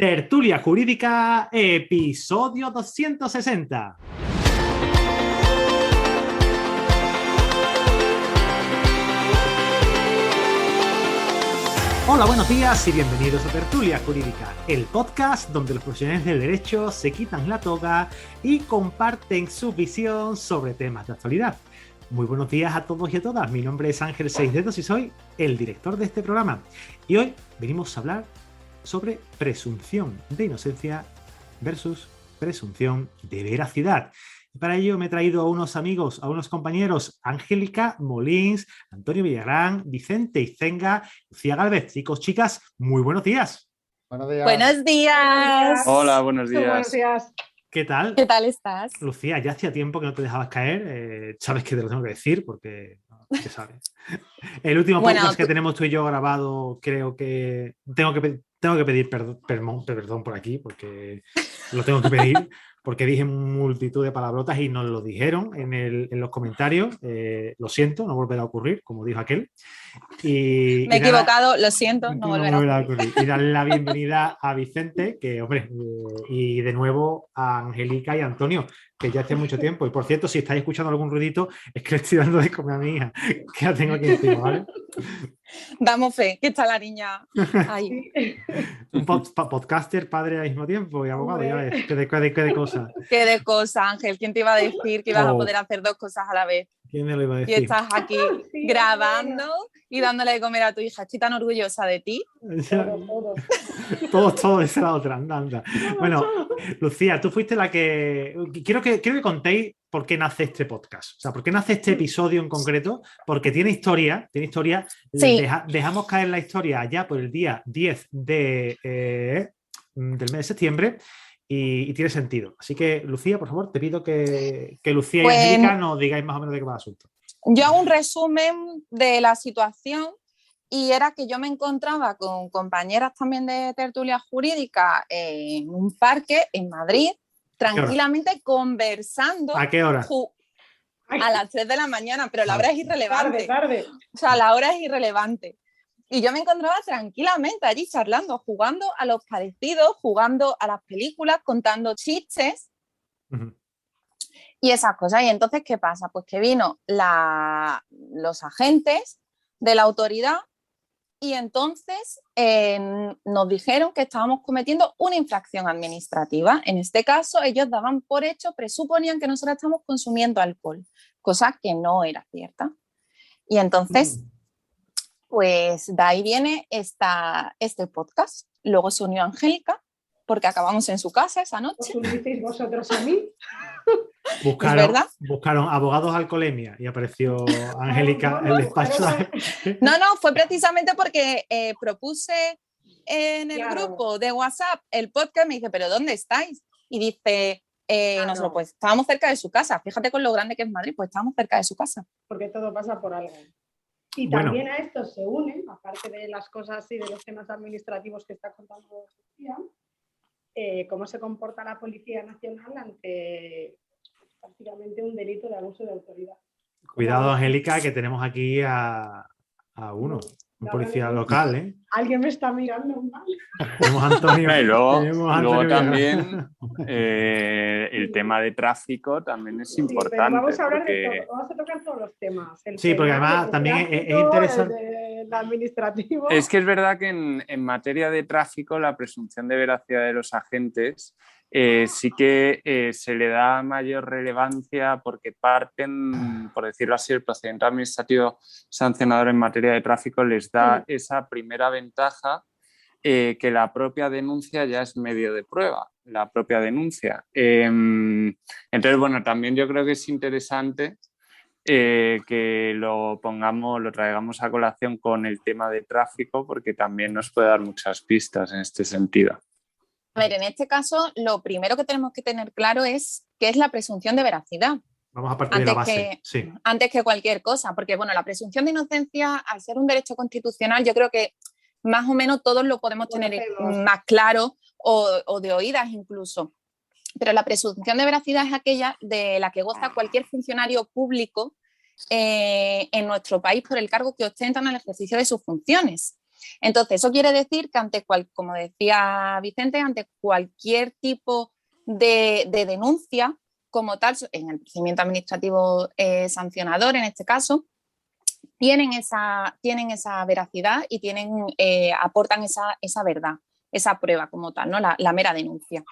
Tertulia Jurídica, episodio 260. Hola, buenos días y bienvenidos a Tertulia Jurídica, el podcast donde los profesionales del derecho se quitan la toga y comparten su visión sobre temas de actualidad. Muy buenos días a todos y a todas. Mi nombre es Ángel Seisdedos y soy el director de este programa. Y hoy venimos a hablar sobre presunción de inocencia versus presunción de veracidad. Y para ello me he traído a unos amigos, a unos compañeros, Angélica Molins, Antonio Villagrán, Vicente Izenga, Lucía Gálvez. Chicos, chicas, muy buenos días. Buenos días. Buenos días. Hola, buenos días. Buenos días. ¿Qué tal? ¿Qué tal estás? Lucía, ya hacía tiempo que no te dejabas caer. Sabes que te lo tengo que decir porque ya sabes. El último podcast que tenemos tú y yo grabado, creo que tengo que pedir perdón por aquí porque lo tengo que pedir porque dije multitud de palabrotas y nos lo dijeron en los comentarios. Lo siento, no volverá a ocurrir, como dijo aquel. Me he equivocado, lo siento, no volverá a ocurrir. Y darle la bienvenida a Vicente, que hombre, y de nuevo a Angélica y a Antonio, que ya hace mucho tiempo. Y por cierto, si estáis escuchando algún ruidito, es que le estoy dando de comer a mi hija, que la tengo aquí encima, ¿vale? Damos fe, que está la niña ahí. Un podcaster, padre al mismo tiempo y abogado, ya ves, qué de cosas. Qué de cosa, Ángel. ¿Quién te iba a decir que ibas a poder hacer dos cosas a la vez? ¿Quién me lo iba a decir? Y estás aquí grabando y dándole de comer a tu hija. Estoy tan orgullosa de ti. Todos, esa la otra, anda. Bueno, Lucía, tú fuiste la que... Quiero que contéis por qué nace este podcast. O sea, por qué nace este episodio en concreto. Porque tiene historia. Sí. Dejamos caer la historia allá por el día 10 del mes de septiembre. Y tiene sentido. Así que, Lucía, por favor, te pido que Lucía y Angélica nos digáis más o menos de qué va el asunto. Yo hago un resumen de la situación y era que yo me encontraba con compañeras también de tertulia jurídica en un parque en Madrid, tranquilamente conversando. ¿A qué hora? A las 3 de la mañana, pero la hora es irrelevante. Tarde. O sea, la hora es irrelevante. Y yo me encontraba tranquilamente allí charlando, jugando a los parecidos, jugando a las películas, contando chistes y esas cosas. Y entonces, ¿qué pasa? Pues que vino los agentes de la autoridad y entonces nos dijeron que estábamos cometiendo una infracción administrativa. En este caso, ellos daban por hecho, presuponían que nosotros estamos consumiendo alcohol, cosa que no era cierta. Y entonces... Pues de ahí viene este podcast. Luego se unió Angélica, porque acabamos en su casa esa noche. ¿Os unisteis vosotros a mí? Buscaron abogados alcoholemia y apareció Angélica en el despacho. No, fue precisamente porque propuse en el grupo de WhatsApp el podcast. Me dice, ¿pero dónde estáis? Y dice, nosotros pues estábamos cerca de su casa. Fíjate con lo grande que es Madrid, pues estábamos cerca de su casa. Porque todo pasa por algo. Y también a esto se unen, aparte de las cosas y de los temas administrativos que está contando Sofía, cómo se comporta la Policía Nacional ante prácticamente un delito de abuso de autoridad. Cuidado, Angélica, que tenemos aquí a un policía local, ¿eh? Alguien me está mirando mal. Tenemos a Antonio. Luego también el tema de tráfico también es importante. Vamos a hablar de todo, vamos a tocar todos los temas. Porque además también es interesante. El administrativo. Es que es verdad que en materia de tráfico la presunción de veracidad de los agentes sí que se le da mayor relevancia porque parten, por decirlo así, el procedimiento administrativo sancionador en materia de tráfico les da esa primera ventaja que la propia denuncia ya es medio de prueba, la propia denuncia. Entonces, bueno, también yo creo que es interesante que lo traigamos a colación con el tema de tráfico porque también nos puede dar muchas pistas en este sentido. A ver, en este caso, lo primero que tenemos que tener claro es qué es la presunción de veracidad. Vamos a partir de la base. Antes que cualquier cosa, porque bueno, la presunción de inocencia, al ser un derecho constitucional, yo creo que más o menos todos lo podemos tener más claro o de oídas incluso. Pero la presunción de veracidad es aquella de la que goza cualquier funcionario público en nuestro país por el cargo que ostenta en el ejercicio de sus funciones. Entonces, eso quiere decir que como decía Vicente, ante cualquier tipo de denuncia como tal, en el procedimiento administrativo sancionador, en este caso, tienen esa veracidad y aportan esa verdad, esa prueba como tal, ¿no? La mera denuncia.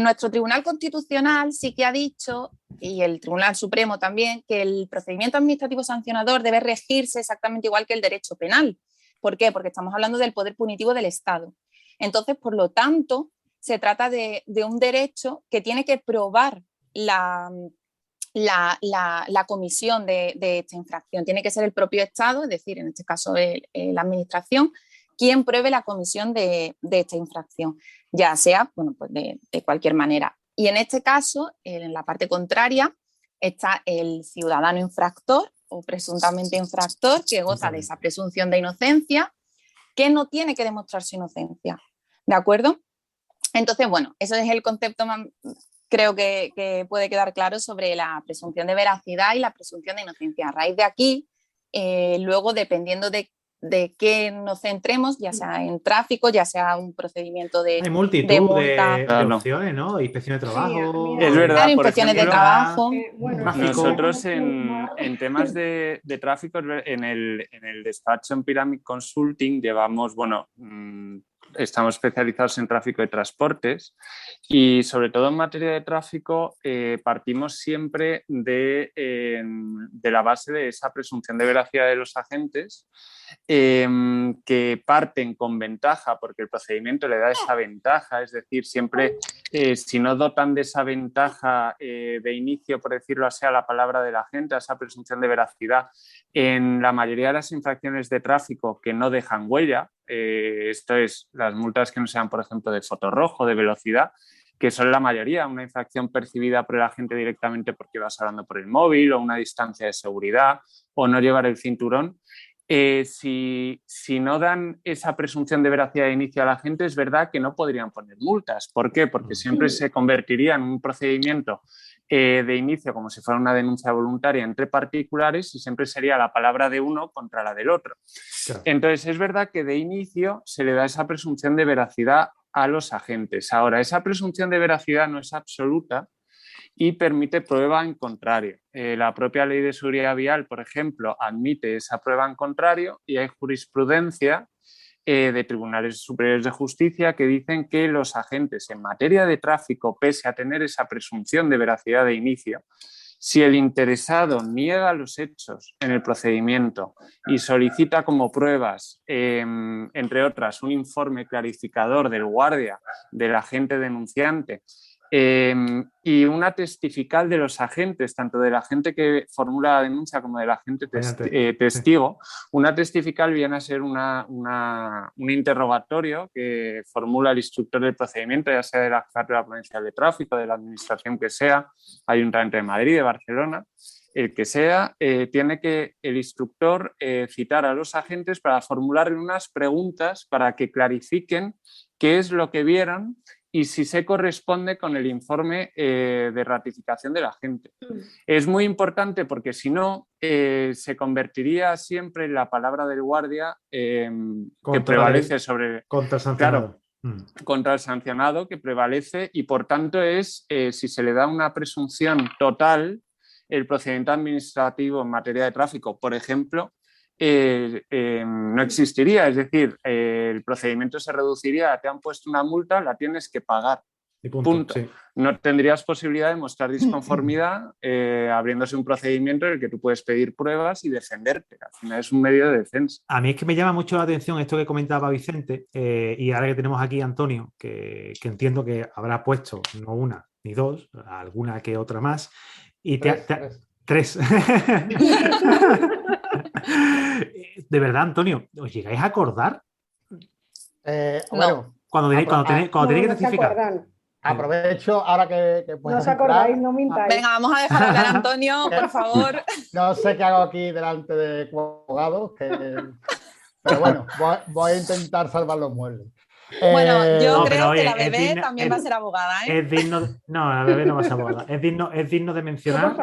Nuestro Tribunal Constitucional sí que ha dicho, y el Tribunal Supremo también, que el procedimiento administrativo sancionador debe regirse exactamente igual que el derecho penal. ¿Por qué? Porque estamos hablando del poder punitivo del Estado. Entonces, por lo tanto, se trata de un derecho que tiene que probar la comisión de esta infracción. Tiene que ser el propio Estado, es decir, en este caso la Administración, quien pruebe la comisión de esta infracción, ya sea pues de cualquier manera. Y en este caso, en la parte contraria, está el ciudadano infractor o presuntamente infractor que goza de esa presunción de inocencia, que no tiene que demostrar su inocencia. ¿De acuerdo? Entonces, bueno, eso es el concepto más, creo que puede quedar claro sobre la presunción de veracidad y la presunción de inocencia. A raíz de aquí, luego, dependiendo de qué nos centremos, ya sea en tráfico, ya sea un procedimiento de hay multitud de multa, de opciones, ¿no? Inspección de trabajo. Es verdad, por inspecciones de ejemplo, trabajo. nosotros en temas de tráfico, en el despacho en Pyramid Consulting llevamos, estamos especializados en tráfico de transportes y sobre todo en materia de tráfico partimos siempre de la base de esa presunción de veracidad de los agentes, que parten con ventaja porque el procedimiento le da esa ventaja, es decir, siempre si no dotan de esa ventaja de inicio, por decirlo así, a la palabra de la gente, a esa presunción de veracidad, en la mayoría de las infracciones de tráfico que no dejan huella, esto es las multas que no sean, por ejemplo, de foto rojo, de velocidad, que son la mayoría, una infracción percibida por el agente directamente porque vas hablando por el móvil o una distancia de seguridad o no llevar el cinturón. Si no dan esa presunción de veracidad de inicio a la gente, es verdad que no podrían poner multas. ¿Por qué? Porque siempre se convertiría en un procedimiento de inicio como si fuera una denuncia voluntaria entre particulares y siempre sería la palabra de uno contra la del otro. Claro. Entonces, es verdad que de inicio se le da esa presunción de veracidad a los agentes. Ahora, esa presunción de veracidad no es absoluta y permite prueba en contrario. La propia Ley de Seguridad Vial, por ejemplo, admite esa prueba en contrario y hay jurisprudencia de tribunales superiores de justicia que dicen que los agentes en materia de tráfico, pese a tener esa presunción de veracidad de inicio, si el interesado niega los hechos en el procedimiento y solicita como pruebas, entre otras, un informe clarificador del guardia, del agente denunciante, y una testifical de los agentes, tanto del agente que formula la denuncia como del agente testigo. Una testifical viene a ser un interrogatorio que formula el instructor del procedimiento, ya sea de la Jefatura Provincial de Tráfico, de la administración que sea, Ayuntamiento de Madrid, de Barcelona, el que sea, tiene que el instructor citar a los agentes para formularle unas preguntas para que clarifiquen qué es lo que vieron y si se corresponde con el informe de ratificación del agente. Es muy importante porque si no, se convertiría siempre en la palabra del guardia que prevalece sobre... Contra el sancionado. Claro, contra el sancionado que prevalece y por tanto es, si se le da una presunción total, el procedimiento administrativo en materia de tráfico, por ejemplo, no existiría, es decir, el procedimiento se reduciría a te han puesto una multa, la tienes que pagar. Y punto. Sí. No tendrías posibilidad de mostrar disconformidad abriéndose un procedimiento en el que tú puedes pedir pruebas y defenderte. Al final es un medio de defensa. A mí es que me llama mucho la atención esto que comentaba Vicente y ahora que tenemos aquí a Antonio, que entiendo que habrá puesto no una ni dos, alguna que otra más. Y tres. De verdad, Antonio, ¿os llegáis a acordar? Bueno, cuando tenéis que testificar. Aprovecho ahora que no os acordáis, no mintáis. Venga, vamos a dejar hablar a Antonio, por favor. No sé qué hago aquí delante de abogados, pero bueno, voy a intentar salvar los muebles. Bueno, yo creo que la bebé también va a ser abogada, ¿eh? No, la bebé no va a ser abogada. Es digno de mencionar,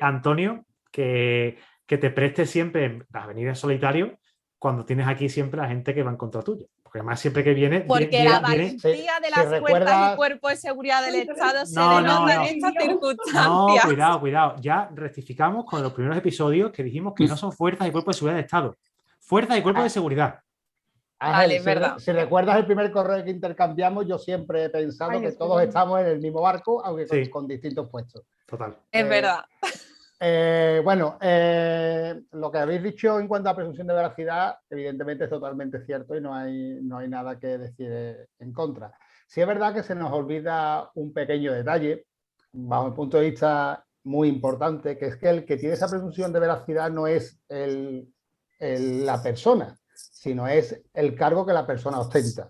Antonio, que te prestes siempre a venir en solitario, cuando tienes aquí siempre a la gente que va en contra tuyo. Porque además siempre que viene... Porque la valentía de las fuerzas y cuerpos de seguridad del Estado se denota en estas circunstancias. No, cuidado. Ya rectificamos con los primeros episodios que dijimos que no son fuerzas y cuerpos de seguridad del Estado. Fuerzas y cuerpos de seguridad. Vale, es verdad. Si recuerdas el primer correo que intercambiamos, yo siempre he pensado que todos estamos en el mismo barco, aunque con distintos puestos. Total. Es verdad. Lo que habéis dicho en cuanto a presunción de veracidad, evidentemente es totalmente cierto y no hay nada que decir en contra. Sí es verdad que se nos olvida un pequeño detalle, bajo mi punto de vista muy importante, que es que el que tiene esa presunción de veracidad no es la persona, sino es el cargo que la persona ostenta.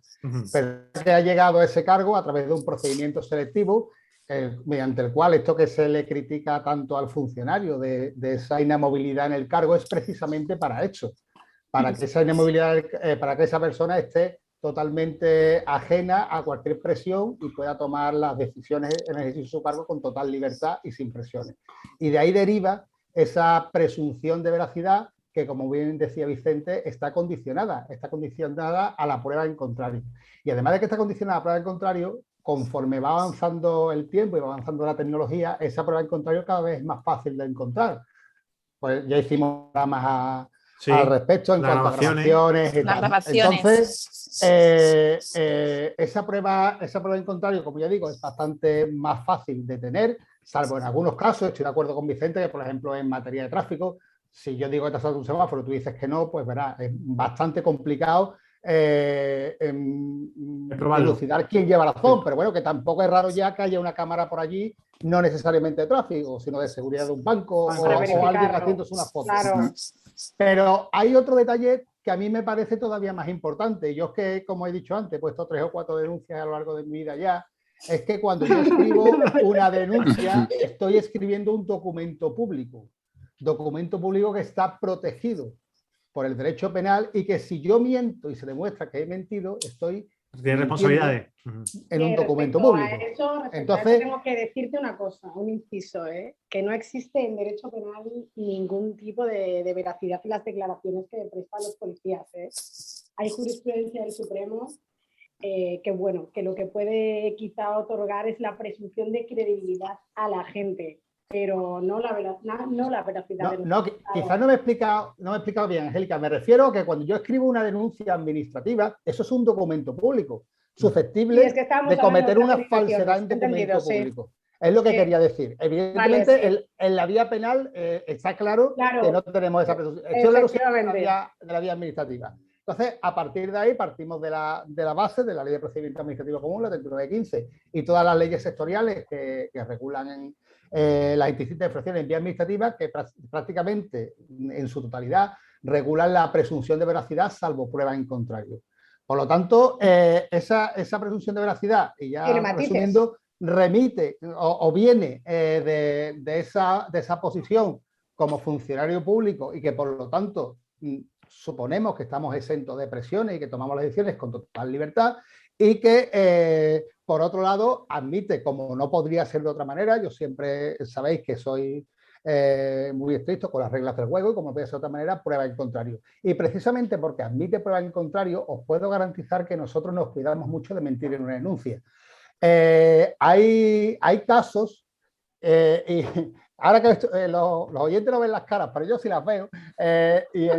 Pero que ha llegado a ese cargo a través de un procedimiento selectivo mediante el cual esto que se le critica tanto al funcionario de esa inamovilidad en el cargo es precisamente para eso, para que esa inamovilidad, para que esa persona esté totalmente ajena a cualquier presión y pueda tomar las decisiones en el ejercicio de su cargo con total libertad y sin presiones. Y de ahí deriva esa presunción de veracidad que, como bien decía Vicente, está condicionada a la prueba en contrario. Y además de que está condicionada a la prueba en contrario, conforme va avanzando el tiempo y va avanzando la tecnología, esa prueba en contrario cada vez es más fácil de encontrar. Pues ya hicimos programas al respecto en cuanto a grabaciones y tal. Entonces, esa prueba en contrario, como ya digo, es bastante más fácil de tener, salvo en algunos casos. Estoy de acuerdo con Vicente que, por ejemplo, en materia de tráfico, si yo digo que te has saltado un semáforo, tú dices que no, pues verás, es bastante complicado elucidar quién lleva razón, pero bueno, que tampoco es raro ya que haya una cámara por allí, no necesariamente de tráfico, sino de seguridad de un banco o alguien haciéndose unas fotos. Claro. Pero hay otro detalle que a mí me parece todavía más importante. Yo es que, como he dicho antes, he puesto 3 o 4 denuncias a lo largo de mi vida ya. Es que cuando yo escribo una denuncia, estoy escribiendo un documento público que está protegido por el derecho penal y que si yo miento y se demuestra que he mentido, estoy tiene responsabilidades en un documento público. Entonces tengo que decirte una cosa, un inciso, que no existe en derecho penal ningún tipo de veracidad en las declaraciones que prestan los policías. Hay jurisprudencia del Supremo que lo que puede quizá otorgar es la presunción de credibilidad a la gente, pero no la veracidad. Quizás no me he explicado bien, Angélica. Me refiero a que cuando yo escribo una denuncia administrativa, eso es un documento público, susceptible de cometer una falsedad en documento público. Es lo que quería decir. Evidentemente, en la vía penal está claro que no tenemos esa presunción. Esto de la vía administrativa. Entonces, a partir de ahí partimos de la base de la Ley de Procedimiento Administrativo Común, la 3915, y todas las leyes sectoriales que regulan las distintas infracciones en vía administrativa, que prácticamente en su totalidad regulan la presunción de veracidad salvo prueba en contrario. Por lo tanto, esa presunción de veracidad, y ya resumiendo, remite o viene de esa posición como funcionario público y que por lo tanto suponemos que estamos exentos de presiones y que tomamos las decisiones con total libertad y que, por otro lado, admite, como no podría ser de otra manera, yo siempre sabéis que soy muy estricto con las reglas del juego y como puede ser de otra manera, prueba en contrario. Y precisamente porque admite prueba en contrario, os puedo garantizar que nosotros nos cuidamos mucho de mentir en una denuncia. Hay casos, y ahora que los oyentes no ven las caras, pero yo sí las veo, y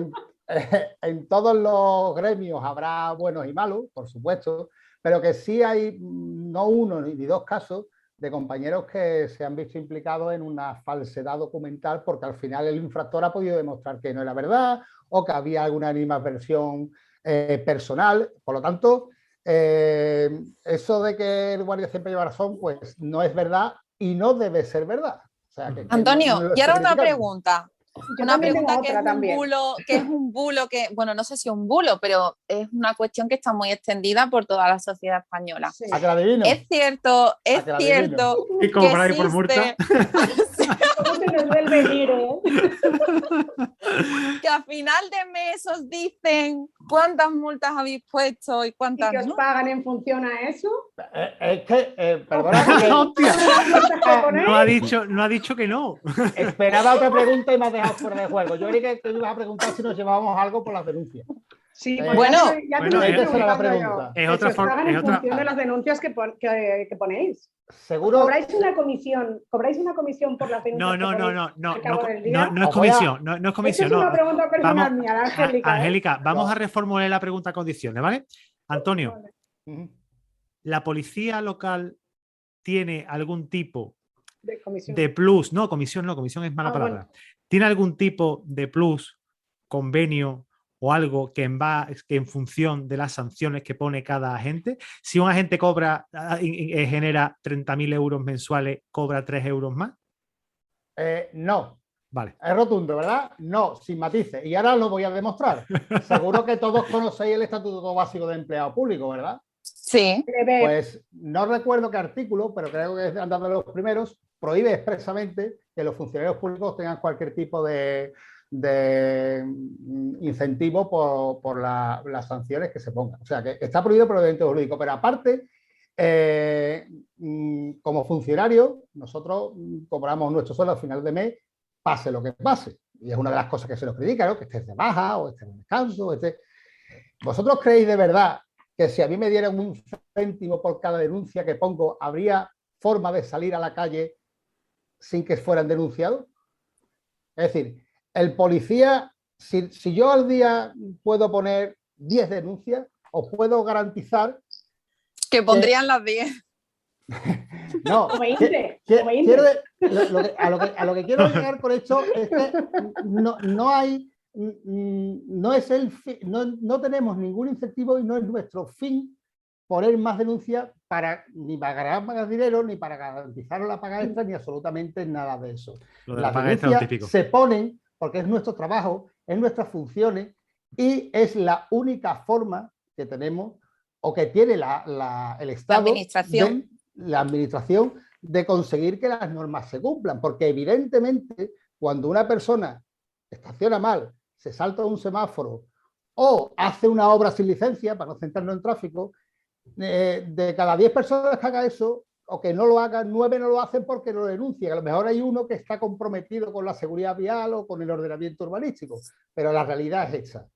en todos los gremios habrá buenos y malos, por supuesto, pero que sí hay no uno ni 2 casos de compañeros que se han visto implicados en una falsedad documental porque al final el infractor ha podido demostrar que no era verdad o que había alguna animadversión personal. Por lo tanto, eso de que el guardia siempre lleva razón, pues no es verdad y no debe ser verdad. O sea, Antonio, y ahora una pregunta. Una pregunta que es un bulo, bueno, no sé si es un bulo, pero es una cuestión que está muy extendida por toda la sociedad española. Sí. ¿A que la adivino? Es cierto ¿Y cómo para ir por multa? ¿Cómo se nos ve el venir, que a final de mes os dicen cuántas multas habéis puesto y cuántas ¿Y que os pagan en función a eso? Es que, perdona, no ha dicho que no. Esperaba otra pregunta y me has dejado fuera de juego. Yo creí que te ibas a preguntar si nos llevábamos algo por las denuncias. Sí, bueno, ya te lo estoy esa era la preguntando pregunta. yo. Es otra Que se os pagan en otra- función de las denuncias que ponéis. Seguro. ¿Cobráis una comisión por las denuncias No, no, que no, ponéis no, al cabo del día? no es Os voy a- comisión, no es Eso comisión, es una no. pregunta personal Vamos, mía, de Angélica. Angélica, vamos No. a reformular la pregunta a condiciones, ¿vale? Antonio, Vale. Ujú. ¿la policía local tiene algún tipo De comisión. de plus? No, comisión es mala palabra. Bueno. ¿Tiene algún tipo de plus, convenio o algo que en función de las sanciones que pone cada agente? Si un agente genera 30.000 euros mensuales, ¿cobra 3 euros más? No. Vale. Es rotundo, ¿verdad? No, sin matices. Y ahora lo voy a demostrar. Seguro que todos conocéis el Estatuto Básico de Empleado Público, ¿verdad? sí. Pues no recuerdo qué artículo, pero creo que han dado los primeros, prohíbe expresamente que los funcionarios públicos tengan cualquier tipo de incentivo por las sanciones que se pongan. O sea, que está prohibido por el ordenamiento jurídico, pero aparte, como funcionario, nosotros cobramos nuestro sueldo al final de mes, pase lo que pase. Y es una de las cosas que se nos critica, ¿no? Que estés de baja o estés en descanso. ¿Vosotros creéis de verdad que si a mí me dieran un céntimo por cada denuncia que pongo, habría forma de salir a la calle sin que fueran denunciados? Es decir, el policía, si yo al día puedo poner 10 denuncias, os puedo garantizar Que pondrían las 10. no, O 20. a lo que quiero llegar con esto es que no tenemos ningún incentivo y no es nuestro fin poner más denuncias ni para ganar más dinero, ni para garantizar la paga extra, ni absolutamente nada de eso. Lo de la Las paga extra es un denuncias típico. se ponen porque es nuestro trabajo, es nuestras funciones y es la única forma que tenemos o que tiene el Estado, la administración, de conseguir que las normas se cumplan, porque evidentemente cuando una persona estaciona mal, se salta un semáforo o hace una obra sin licencia, para no centrarnos en tráfico, de cada 10 personas que haga eso o que no lo hagan, 9 no lo hacen porque no lo denuncian. A lo mejor hay uno que está comprometido con la seguridad vial o con el ordenamiento urbanístico, pero la realidad es esa.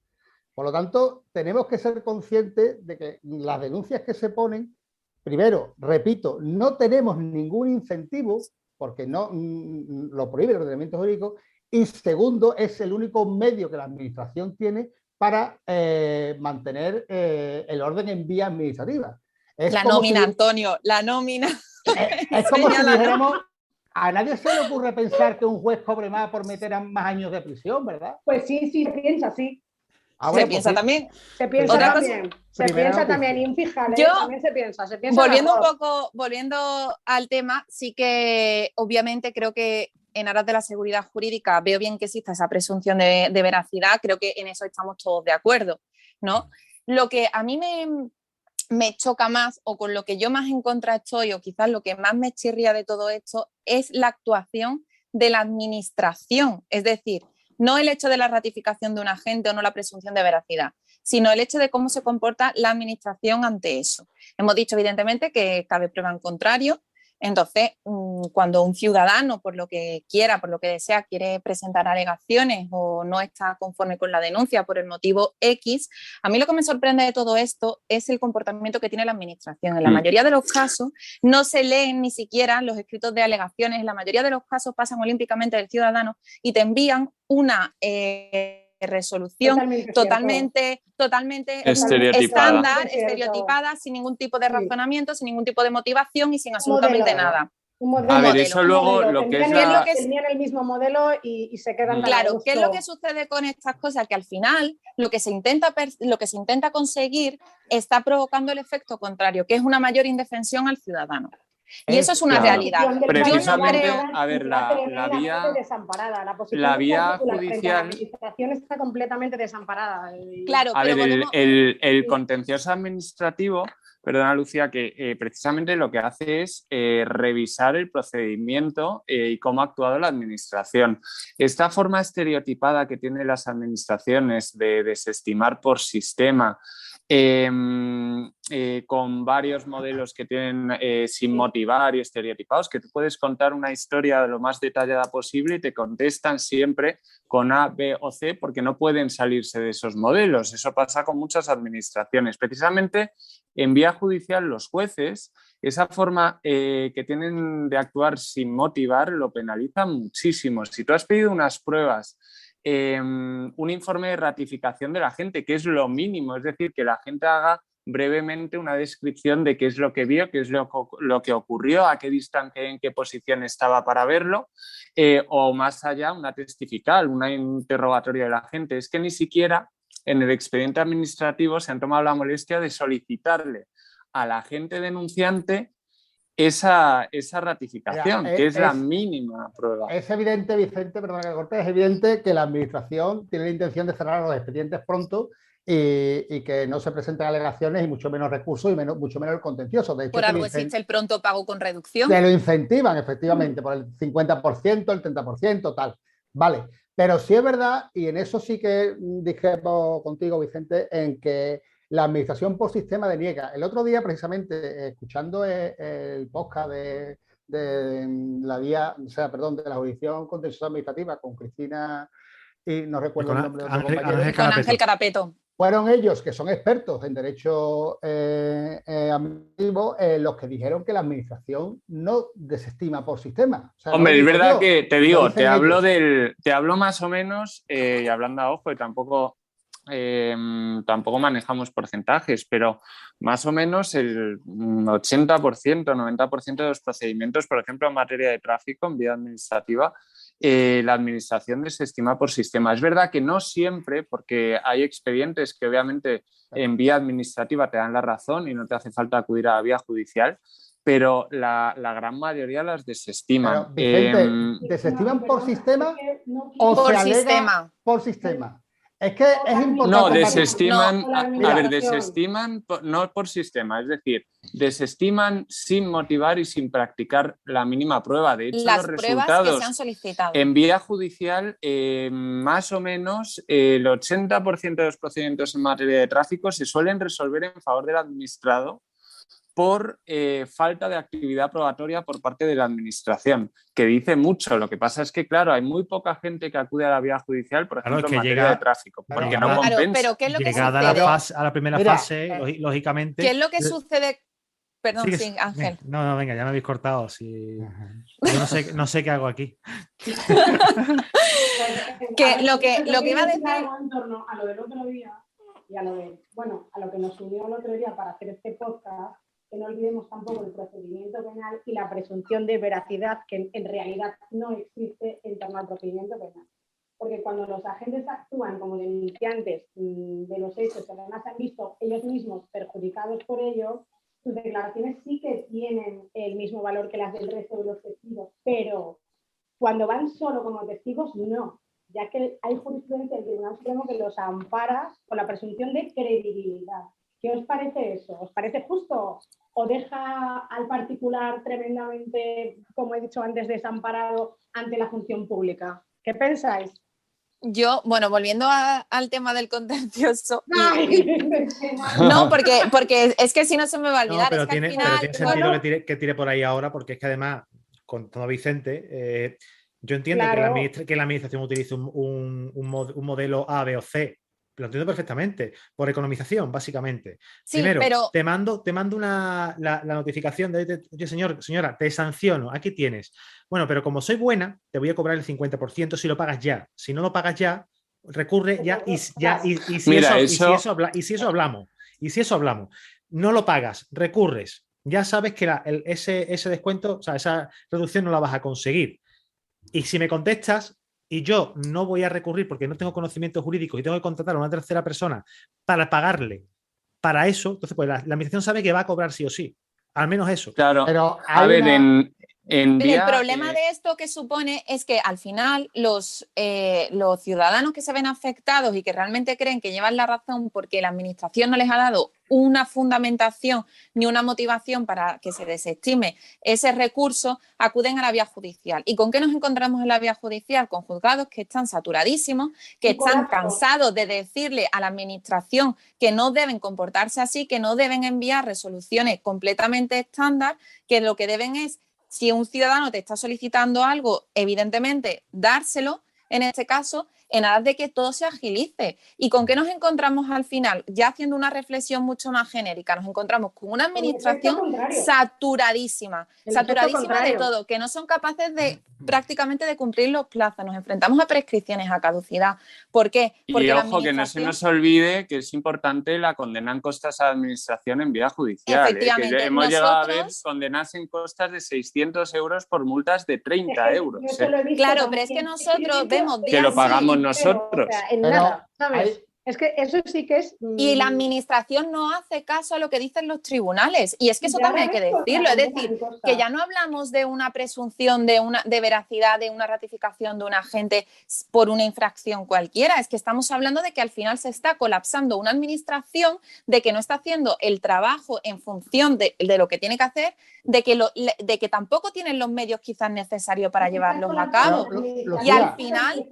Por lo tanto, tenemos que ser conscientes de que las denuncias que se ponen, primero, repito, no tenemos ningún incentivo, porque no lo prohíbe el ordenamiento jurídico, y segundo, es el único medio que la administración tiene para mantener el orden en vía administrativa. La nómina, Antonio, la nómina. Es como si dijéramos, a nadie se le ocurre pensar que un juez cobre más por meter a más años de prisión, ¿verdad? Pues sí, se piensa así. Se piensa también. Se piensa también. Se piensa también. Y fíjate, también se piensa. Volviendo al tema, sí que obviamente creo que en aras de la seguridad jurídica veo bien que exista esa presunción de veracidad. Creo que en eso estamos todos de acuerdo, ¿no? Lo que a mí me choca más, o con lo que yo más en contra estoy, o quizás lo que más me chirría de todo esto, es la actuación de la administración. Es decir, no el hecho de la ratificación de un agente o no la presunción de veracidad, sino el hecho de cómo se comporta la administración ante eso. Hemos dicho, evidentemente, que cabe prueba en contrario. Entonces, cuando un ciudadano, por lo que quiera, por lo que desea, quiere presentar alegaciones o no está conforme con la denuncia por el motivo X, a mí lo que me sorprende de todo esto es el comportamiento que tiene la administración. En la mayoría de los casos no se leen ni siquiera los escritos de alegaciones, en la mayoría de los casos pasan olímpicamente del ciudadano y te envían una resolución totalmente estándar, estereotipada, sin ningún tipo de razonamiento, sin ningún tipo de motivación y sin absolutamente nada. A ver, eso luego lo que es tenían el mismo modelo y se quedan claro. ¿Qué es lo que sucede con estas cosas? Que al final lo que se intenta conseguir está provocando el efecto contrario, que es una mayor indefensión al ciudadano. Y eso es una realidad. Precisamente, a ver, la vía judicial... La administración está completamente desamparada. Claro, a ver, el contencioso administrativo, perdona Lucía, que precisamente lo que hace es revisar el procedimiento y cómo ha actuado la administración. Esta forma estereotipada que tienen las administraciones de desestimar por sistema con varios modelos que tienen sin motivar y estereotipados, que tú puedes contar una historia de lo más detallada posible y te contestan siempre con A, B o C porque no pueden salirse de esos modelos. Eso pasa con muchas administraciones. Precisamente en vía judicial los jueces, esa forma que tienen de actuar sin motivar lo penalizan muchísimo. Si tú has pedido unas pruebas, un informe de ratificación de la gente, que es lo mínimo, es decir, que la gente haga brevemente una descripción de qué es lo que vio, qué es lo que ocurrió, a qué distancia, en qué posición estaba para verlo, o más allá una testifical, una interrogatoria de la gente. Es que ni siquiera en el expediente administrativo se han tomado la molestia de solicitarle a la gente denunciante esa ratificación, que es la mínima prueba. Es evidente, Vicente, perdona que corte, es evidente que la administración tiene la intención de cerrar los expedientes pronto y que no se presenten alegaciones y mucho menos recursos y mucho menos el contencioso. De hecho, por algo existe el pronto pago con reducción. Te lo incentivan, efectivamente, por el 50%, el 30%, tal. Vale, pero sí es verdad, y en eso sí que discrepo contigo, Vicente, en que la administración por sistema deniega. El otro día, precisamente, escuchando el podcast de la vía, o sea, perdón, de la jurisdicción contenciosa administrativa con Cristina y no recuerdo el nombre de otro compañero. Con Ángel Carapeto. Fueron ellos, que son expertos en derecho administrativo, los que dijeron que la administración no desestima por sistema. O sea, hombre, no es verdad yo, que te digo, te hablo ellos. más o menos, y hablando a ojo, y tampoco manejamos porcentajes, pero más o menos el 80%, 90% de los procedimientos, por ejemplo, en materia de tráfico en vía administrativa, la administración desestima por sistema. Es verdad que no siempre, porque hay expedientes que obviamente en vía administrativa te dan la razón y no te hace falta acudir a la vía judicial, pero la gran mayoría las desestiman. Pero, Vicente, ¿desestiman por sistema o por se alega sistema? Por sistema. Es que es importante. No, desestiman, no, a ver, desestiman no por sistema, es decir, desestiman sin motivar y sin practicar la mínima prueba. De hecho, las los pruebas resultados que se han solicitado en vía judicial, más o menos el 80% de los procedimientos en materia de tráfico se suelen resolver en favor del administrado por falta de actividad probatoria por parte de la administración, que dice mucho. Lo que pasa es que, claro, hay muy poca gente que acude a la vía judicial, por ejemplo, en materia de tráfico, porque no compensa. Pero ¿qué es lo que llegada sucede? a la primera fase, lógicamente... ¿Qué es lo que sucede? Perdón, sí, Ángel. No, venga, ya me habéis cortado. Si... Yo no sé qué hago aquí. que lo que iba a decir... En torno a lo del otro día y a lo que nos unió el otro día para hacer este podcast, que no olvidemos tampoco el procedimiento penal y la presunción de veracidad que en realidad no existe en torno al procedimiento penal. Porque cuando los agentes actúan como denunciantes de los hechos que además se han visto ellos mismos perjudicados por ello, sus declaraciones sí que tienen el mismo valor que las del resto de los testigos, pero cuando van solo como testigos, no, ya que hay jurisprudencia del Tribunal Supremo que los ampara con la presunción de credibilidad. ¿Qué os parece eso? ¿Os parece justo? ¿O deja al particular tremendamente, como he dicho antes, desamparado ante la función pública? ¿Qué pensáis? Yo, bueno, volviendo al tema del contencioso. No, porque es que si no se me va a olvidar. No, pero, es que tiene sentido que tire por ahí ahora, porque es que además, con todo Vicente, yo entiendo que la administración utilice un modelo A, B o C. Lo entiendo perfectamente, por economización, básicamente. Sí, primero, pero... te mando la notificación de, oye, señora, te sanciono, aquí tienes. Bueno, pero como soy buena, te voy a cobrar el 50% si lo pagas ya. Si no lo pagas ya, recurre ya y si eso hablamos. No lo pagas, recurres. Ya sabes que ese descuento, o sea, esa reducción no la vas a conseguir. Y si me contestas y yo no voy a recurrir porque no tengo conocimientos jurídicos y tengo que contratar a una tercera persona para pagarle para eso, entonces pues la administración sabe que va a cobrar sí o sí. Al menos eso. Claro, pero a ver, El problema de esto que supone es que al final los ciudadanos que se ven afectados y que realmente creen que llevan la razón porque la administración no les ha dado una fundamentación ni una motivación para que se desestime ese recurso, acuden a la vía judicial. ¿Y con qué nos encontramos en la vía judicial? Con juzgados que están saturadísimos, que están cansados de decirle a la administración que no deben comportarse así, que no deben enviar resoluciones completamente estándar, que lo que deben es, si un ciudadano te está solicitando algo, evidentemente dárselo, en este caso, en aras de que todo se agilice. ¿Y con qué nos encontramos al final? Ya haciendo una reflexión mucho más genérica, nos encontramos con una administración saturadísima de todo, que no son capaces de prácticamente de cumplir los plazos. Nos enfrentamos a prescripciones, a caducidad. ¿Por qué? Porque ojo, que no se nos olvide que es importante la condena en costas a la administración en vía judicial. Efectivamente. Que hemos llegado a ver condenas en costas de 600 euros por multas de 30 euros. Claro, pero es que nosotros vemos que lo pagamos nosotros. O sea, en nada, ¿sabes? Es que eso sí que es... Y la administración no hace caso a lo que dicen los tribunales. Y es que eso también hay que decirlo. Es decir, que ya no hablamos de una presunción de veracidad, de una ratificación de un agente por una infracción cualquiera. Es que estamos hablando de que al final se está colapsando una administración, de que no está haciendo el trabajo en función de lo que tiene que hacer, de que tampoco tienen los medios quizás necesarios para llevarlos a cabo. Y al final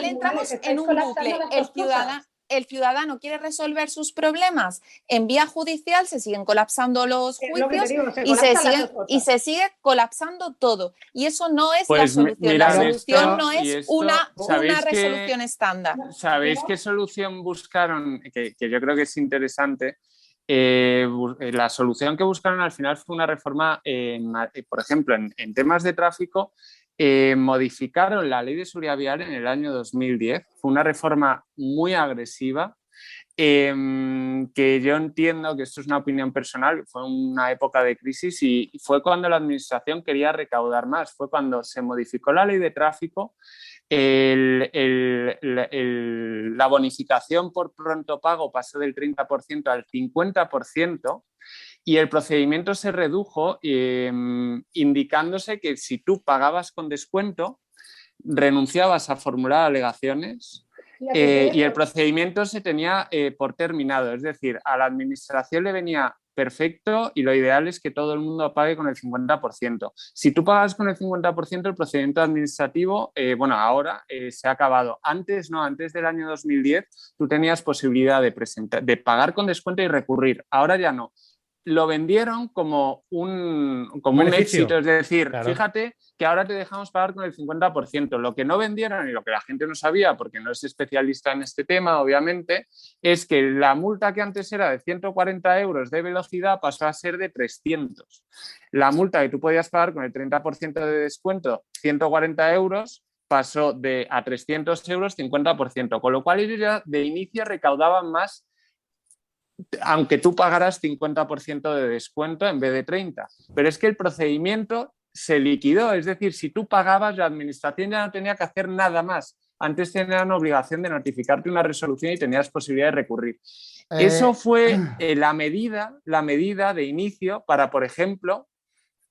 entramos en un bucle. El ciudadano quiere resolver sus problemas en vía judicial, se siguen colapsando los juicios y se sigue colapsando todo. Y eso no es la solución. Mira, la solución no es una resolución estándar. ¿Sabéis qué solución buscaron? Que yo creo que es interesante. La solución que buscaron al final fue una reforma, por ejemplo, en temas de tráfico. Modificaron la ley de seguridad vial en el año 2010. Fue una reforma muy agresiva, que yo entiendo que esto es una opinión personal, fue una época de crisis y fue cuando la administración quería recaudar más. Fue cuando se modificó la ley de tráfico, la bonificación por pronto pago pasó del 30% al 50%. Y el procedimiento se redujo indicándose que si tú pagabas con descuento, renunciabas a formular alegaciones y el procedimiento se tenía por terminado. Es decir, a la administración le venía perfecto y lo ideal es que todo el mundo pague con el 50%. Si tú pagas con el 50%, el procedimiento administrativo, ahora se ha acabado. Antes del año 2010, tú tenías posibilidad de pagar con descuento y recurrir. Ahora ya no. Lo vendieron como un éxito, es decir, claro. Fíjate que ahora te dejamos pagar con el 50%. Lo que no vendieron y lo que la gente no sabía, porque no es especialista en este tema, obviamente, es que la multa que antes era de 140 euros de velocidad pasó a ser de 300. La multa que tú podías pagar con el 30% de descuento, 140 euros, pasó a 300 euros, 50%, con lo cual ellos ya de inicio recaudaban más, aunque tú pagaras 50% de descuento en vez de 30%. Pero es que el procedimiento se liquidó, es decir, si tú pagabas, la administración ya no tenía que hacer nada más. Antes tenían obligación de notificarte una resolución y tenías posibilidad de recurrir. Eso fue la medida de inicio para, por ejemplo,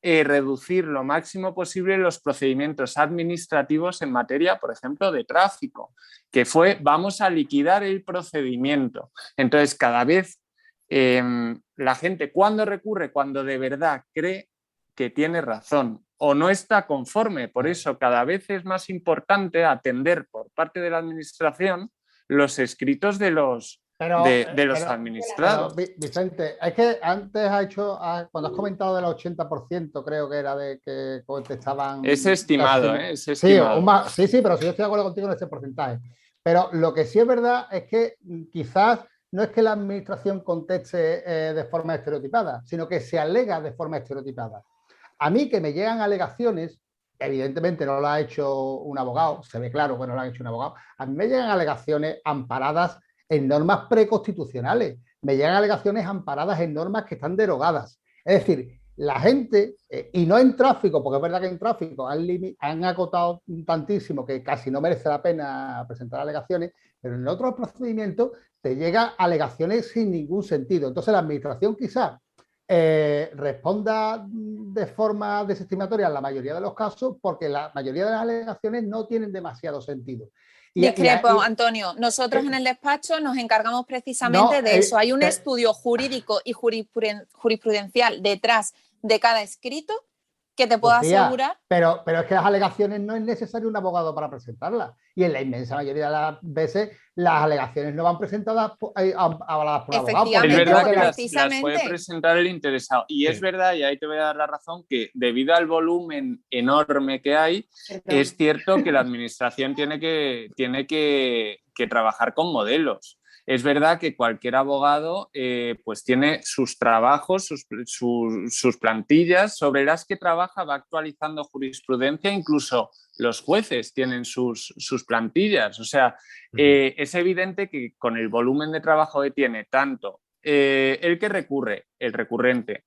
reducir lo máximo posible los procedimientos administrativos en materia, por ejemplo, de tráfico, que fue vamos a liquidar el procedimiento. Entonces, cada vez la gente, cuando recurre, cuando de verdad cree que tiene razón o no está conforme, por eso cada vez es más importante atender por parte de la administración los escritos de los administrados. Vicente, es que antes cuando has comentado del 80%, creo que era de que contestaban... Es estimado, es estimado. Sí, pero sí, yo estoy de acuerdo contigo en ese porcentaje. Pero lo que sí es verdad es que quizás no es que la administración conteste de forma estereotipada, sino que se alega de forma estereotipada. A mí que me llegan alegaciones, evidentemente no lo ha hecho un abogado, se ve claro que no lo ha hecho un abogado, a mí me llegan alegaciones amparadas en normas preconstitucionales, me llegan alegaciones amparadas en normas que están derogadas. Es decir, la gente, y no en tráfico, porque es verdad que en tráfico han acotado tantísimo que casi no merece la pena presentar alegaciones, pero en otros procedimientos te llegan alegaciones sin ningún sentido. Entonces la administración quizás responda de forma desestimatoria en la mayoría de los casos, porque la mayoría de las alegaciones no tienen demasiado sentido. Discrepo, Antonio. Nosotros en el despacho nos encargamos precisamente de eso. Hay un estudio jurídico y jurisprudencial detrás de cada escrito que te puedo asegurar. Pero es que las alegaciones no es necesario un abogado para presentarlas. Y en la inmensa mayoría de las veces las alegaciones no van presentadas avaladas por abogados. Efectivamente, es verdad que las puede presentar el interesado. Y es verdad, y ahí te voy a dar la razón, que debido al volumen enorme que hay, es cierto que la administración tiene que trabajar con modelos. Es verdad que cualquier abogado pues tiene sus trabajos, sus plantillas sobre las que trabaja, va actualizando jurisprudencia, incluso los jueces tienen sus plantillas. O sea, es evidente que con el volumen de trabajo que tiene tanto el que recurre, el recurrente,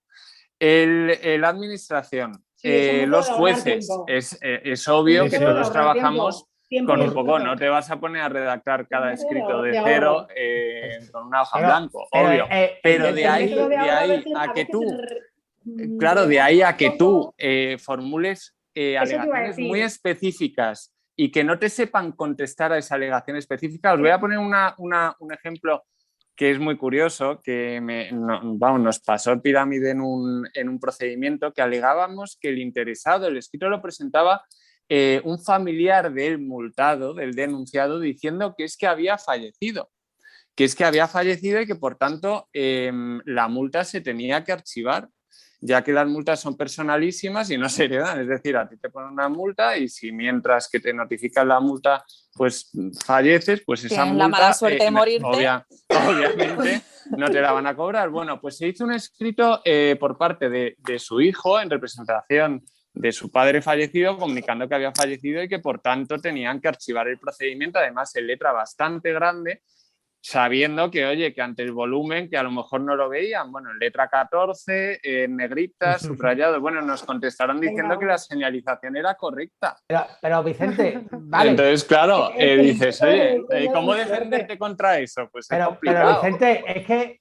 la administración, los jueces, es obvio que todos trabajamos con un poco, no te vas a poner a redactar cada escrito de cero con una hoja blanco, obvio. Pero de ahí a que tú, claro, de ahí a que tú formules alegaciones muy específicas y que no te sepan contestar a esa alegación específica, os voy a poner un ejemplo que es muy curioso, que nos pasó el Pirámide en un procedimiento que alegábamos que el interesado, el escrito lo presentaba un familiar del multado, del denunciado, diciendo que es que había fallecido y que por tanto la multa se tenía que archivar, ya que las multas son personalísimas y no se heredan. Es decir, a ti te ponen una multa y si mientras que te notifican la multa pues falleces, pues esa multa, la mala suerte de morirte. Obviamente no te la van a cobrar. Bueno, pues se hizo un escrito por parte de su hijo en representación de su padre fallecido, comunicando que había fallecido y que por tanto tenían que archivar el procedimiento, además en letra bastante grande, sabiendo que, oye, que ante el volumen, que a lo mejor no lo veían, bueno, en letra 14, en negritas, subrayado, bueno, nos contestaron diciendo que la señalización era correcta. Pero Vicente, vale. Entonces, claro, dices, oye, ¿cómo defenderte contra eso? Pues es complicado. Pero Vicente, es que,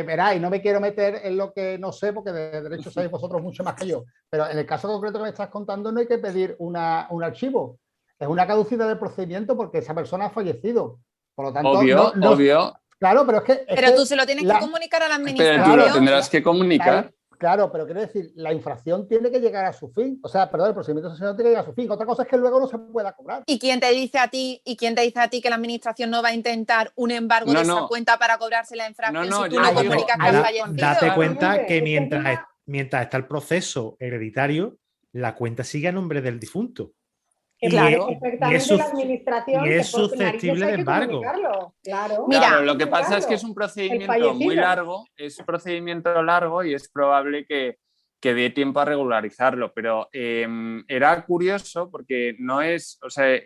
verá, y no me quiero meter en lo que no sé, porque de derecho sabéis vosotros mucho más que yo, pero en el caso concreto que me estás contando no hay que pedir un archivo, es una caducidad del procedimiento porque esa persona ha fallecido. Por lo tanto, obvio. Claro, pero es que... Pero tú se lo tienes que comunicar a la administración. Pero tú lo tendrás que comunicar. Claro, pero quiero decir, la infracción tiene que llegar a su fin. O sea, perdón, el procedimiento sancionador tiene que llegar a su fin. Otra cosa es que luego no se pueda cobrar. ¿Y quién te dice a ti que la administración no va a intentar un embargo de esa cuenta para cobrarse la infracción si tú no comunicas que has fallecido? Date cuenta que mientras está el proceso hereditario, la cuenta sigue a nombre del difunto. Claro, perfectamente la administración y es susceptible de embargo. Claro. Mira, lo que pasa es que es un procedimiento muy largo, es un procedimiento largo y es probable que dé tiempo a regularizarlo, pero era curioso porque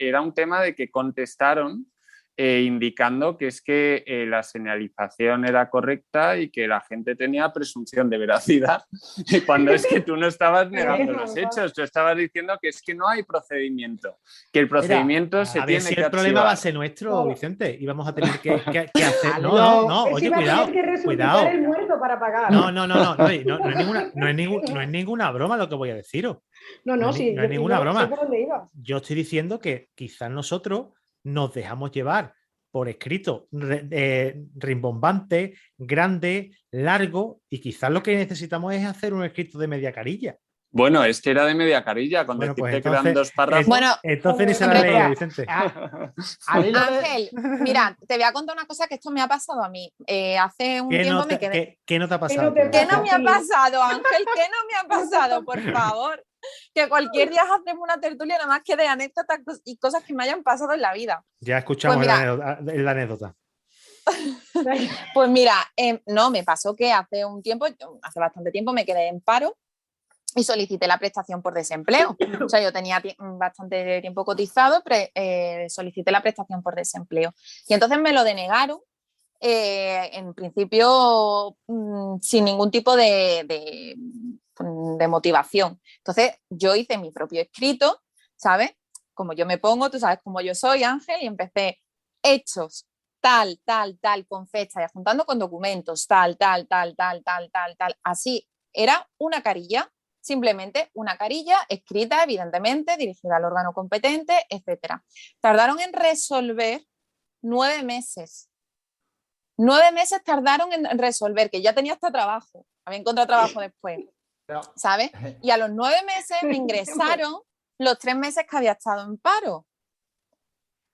era un tema de que contestaron indicando que es que la señalización era correcta y que la gente tenía presunción de veracidad, cuando es que tú no estabas negando los hechos, tú estabas diciendo que es que no hay procedimiento, que el procedimiento se tiene que archivar. El problema va a ser nuestro, Vicente, y vamos a tener que hacer... No, oye, cuidado. El muerto para pagar. No es ninguna broma lo que voy a deciros. No es ninguna broma. Yo estoy diciendo que quizás nosotros nos dejamos llevar por escrito rimbombante, grande, largo, y quizás lo que necesitamos es hacer un escrito de media carilla. Bueno, este era de media carilla, con decirte pues entonces, que eran 2 párrafos. Entonces ni se la leía, Vicente. Ángel, mira, te voy a contar una cosa que esto me ha pasado a mí. Hace un tiempo me quedé... ¿Qué no te ha pasado? ¿Qué no me ha pasado, Ángel? ¿Qué no me ha pasado, por favor? Que cualquier día hacemos una tertulia nada más que de anécdotas y cosas que me hayan pasado en la vida. Ya escuchamos pues la anécdota. Pues mira, no, me pasó que hace bastante tiempo me quedé en paro y solicité la prestación por desempleo. O sea, yo tenía bastante tiempo cotizado, pero solicité la prestación por desempleo. Y entonces me lo denegaron, en principio, sin ningún tipo de motivación. Entonces, yo hice mi propio escrito, ¿sabes? Como yo me pongo, tú sabes cómo yo soy, Ángel, y empecé hechos tal, con fecha y adjuntando con documentos, tal. Así, era una carilla, simplemente una carilla escrita, evidentemente, dirigida al órgano competente, etc. Tardaron en resolver 9 meses. 9 meses tardaron en resolver, que ya tenía hasta trabajo, había encontrado trabajo después, ¿sabes? Y a los 9 meses me ingresaron los 3 meses que había estado en paro.